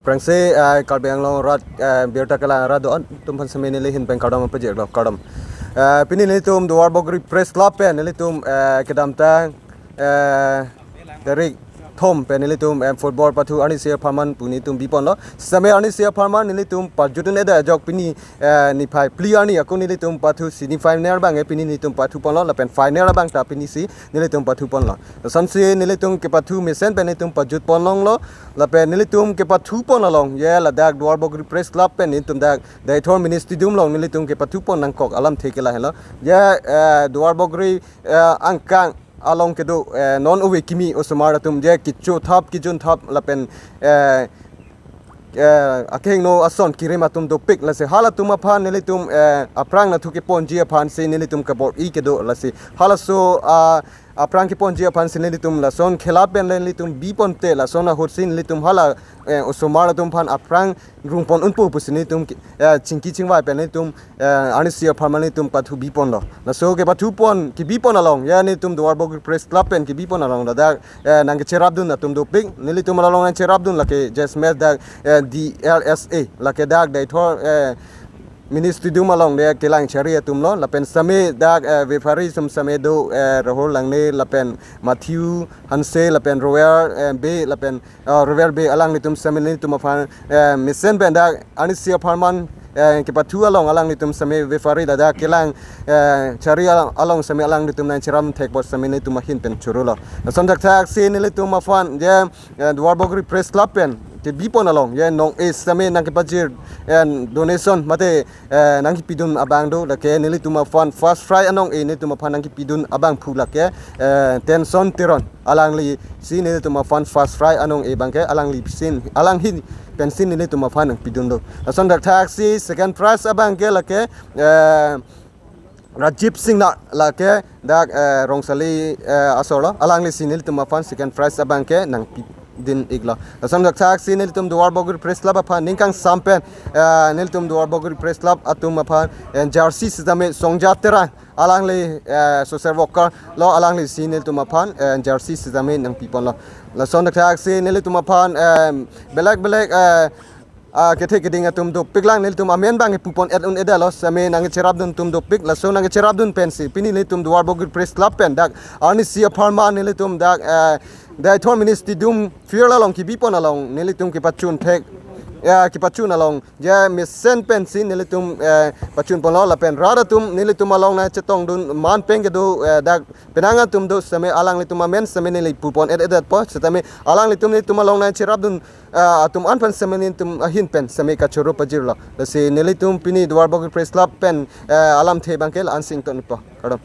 Prangse kalbeng long rat biota kala radon tumpan semene lehin peng kadam project lo kadam pini nilitum Duarbagori Press Club pen nilitum kedam tang dari thom pen nilitum football patu ani sia pharman punitum bipon lo same ani sia pharman nilitum pajutun eda jok pini ni phai player ni aku nilitum patu sini final bang pini nilitum patu pon lo pen final bang ta pini si nilitum patu pon lo sanse nilitum kepathu mesen pen nilitum pajut pon long lo lapen nilitum kepathu pon along ye la dak Duarbagori Press Club pen nilitum dak daitor ministry dum long nilitum kepathu pon nangkok alam thekela helo ye Duarbagori angkang along kedo non uwe kimi osmara tum je kichu thap kijun thap lapen akeng no ason kirema tum do pik la se hala tum aphan nilitum aprang na thuke pon ji aphan se nilitum kabor I kedo la se hala so aprang ki pon ji aphan se nilitum la son khela pen nilitum bi pon te la son hot sin nilitum hala osmara tum phan aprang rung pon unpu pusini tum chingki chingwa pen nilitum anisia pharmani tum pathu bi pon lo la so ke pathu pon ki bi pon along ya nilitum Duarbagori Press Club pen ki bi pon along da nang cherabdun na tum do pik nilitum along na cherabdun la ke just met da DLSA la ke dak dai thor ministry dum along de kelang charia tum lo la pen same dak vefari sum same do rahol lang ne la pen Matthew Hanse la pen Royal be la pen Royal be alang ni tum same ni tum afan misen ben dak anisia pharman kepathu alang ni tum same vefari da kelang charia along same alang ni tum nan chiram thek bos same ni tum hin pen churulo sanjak thak se ni tum afan je Duarbagori Press Club pen ke bipon along ye nong same nang ke pajir donation mate nang ki pidun abang do la ke nili tuma fun first fry anong ni tuma fan nang ki pidun abang phula ke tension tiron alang li sin ni tuma fun first fry anong bang ke alang li sin alang hin pensin ni tuma fan nang pidun do son dak taxi second prize abang ke la ke Rajib Singh na la ke dak rongsali asolo alang li sin ni tuma fan second prize abang ke nang din igla asam dak thak sin nilitum Duarbagori Press Club apha ningkang sampen nilitum Duarbagori Press Club atum apha jersey sistame songja tera alang le social worker lo alang le sin nilitum apha jersey sistame nang people lo la son dak thak sin nilitum apha belak kethe keding atum do piklang nilitum amen bang pupon edun edalo same nang cherabdun tum do pik la so nang cherabdun pensi pini nilitum Duarbagori Press Club pen dak ani sia pharma nilitum dak daitor ministry dum fear along ki bipon along nilitum ki pachun thek ki pachun along ja misen pensin nilitum pachun pon la pen rada tum nilitum along na chetong dun man peng do dak penanga tum do same alang litum men same nili pupon edat po setame alang litum along na cherab dun atum an pen same nilitum ahin pen same ka choro pajirlo se nilitum pini Duarbagori Press Club pen alam the bangkel ansing ton po kadam